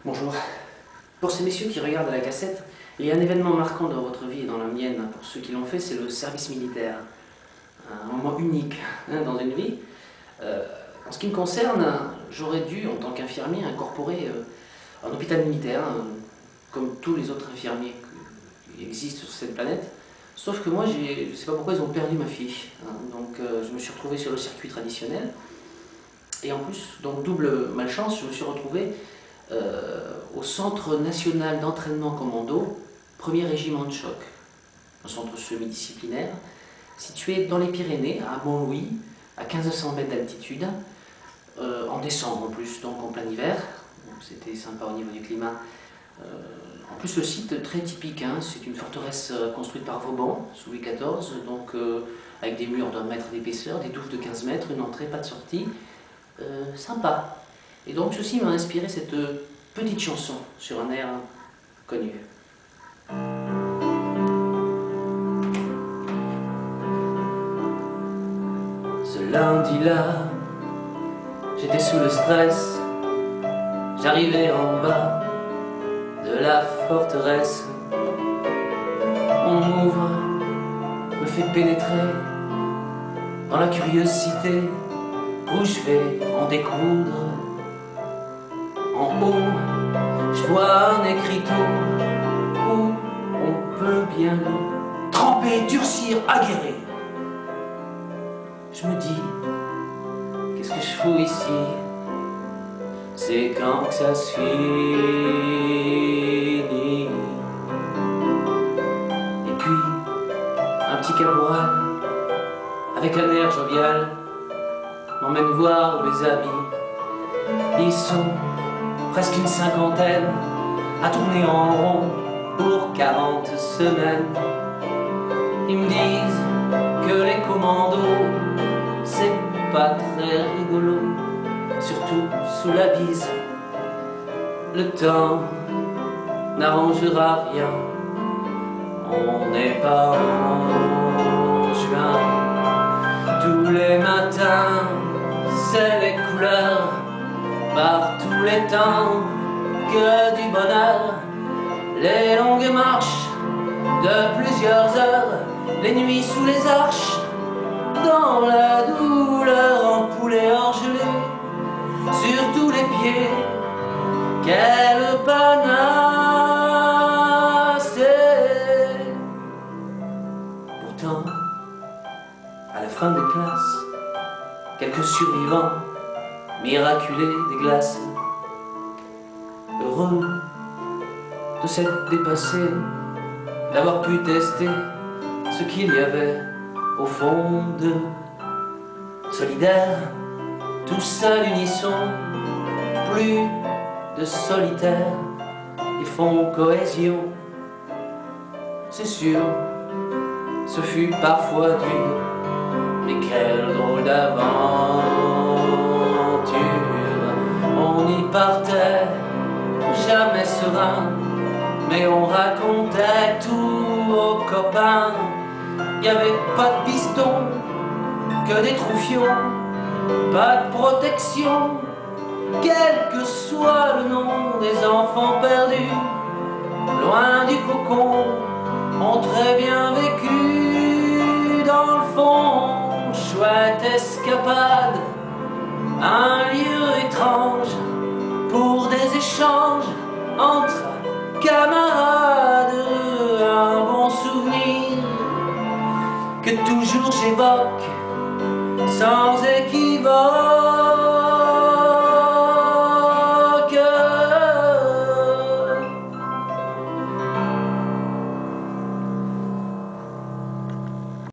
Bonjour. Pour ces messieurs qui regardent la cassette, il y a un événement marquant dans votre vie et dans la mienne. Pour ceux qui l'ont fait, c'est le service militaire. Un moment unique dans une vie. En ce qui me concerne, j'aurais dû, en tant qu'infirmier, incorporer un hôpital militaire, comme tous les autres infirmiers qui existent sur cette planète. Sauf que moi, je ne sais pas pourquoi ils ont perdu ma fille. Donc je me suis retrouvé sur le circuit traditionnel. Et en plus, donc double malchance, je me suis retrouvé au Centre National d'Entraînement Commando, 1er Régiment de Choc, un centre semi-disciplinaire, situé dans les Pyrénées, à Montlouis, à 1500 mètres d'altitude, en décembre en plus, donc en plein hiver, c'était sympa au niveau du climat. En plus le site très typique, c'est une forteresse construite par Vauban, sous Louis XIV, donc avec des murs d'1 mètre d'épaisseur, des douves de 15 mètres, une entrée, pas de sortie, sympa. Et donc ceci m'a inspiré cette petite chanson sur un air connu. Ce lundi-là, j'étais sous le stress, j'arrivais en bas de la forteresse. On m'ouvre, me fait pénétrer dans la curiosité où je vais en découdre. En haut, je vois un écriteau où on peut bien le tremper, durcir, aguerrir. Je me dis, qu'est-ce que je fous ici? C'est quand que ça se finit. Et puis, un petit caporal, avec un air jovial, m'emmène voir mes amis. Ils sont presque une cinquantaine à tourner en rond pour 40 semaines. Ils me disent que les commandos, c'est pas très rigolo, surtout sous la bise. Le temps n'arrangera rien, on n'est pas en juin. Tous les matins, c'est les couleurs, par tous les temps, que du bonheur. Les longues marches de plusieurs heures, les nuits sous les arches, dans la douleur, en poulet orgelé, sur tous les pieds, quelle panacée. Pourtant, à la fin des classes, quelques survivants miraculés des glaces, heureux de s'être dépassés, d'avoir pu tester ce qu'il y avait au fond d'eux. Solidaires, tous à l'unisson, plus de solitaires, ils font cohésion. C'est sûr, ce fut parfois dur, mais quel drôle d'aventure. On y partait, jamais serein, mais on racontait tout aux copains. Y avait pas de piston, que des troufions, pas de protection, quel que soit le nom des enfants perdus, loin du cocon, ont très bien vécu. Dans le fond, chouette escapade, un lieu étrange pour des échanges entre camarades, un bon souvenir que toujours j'évoque sans équivoque.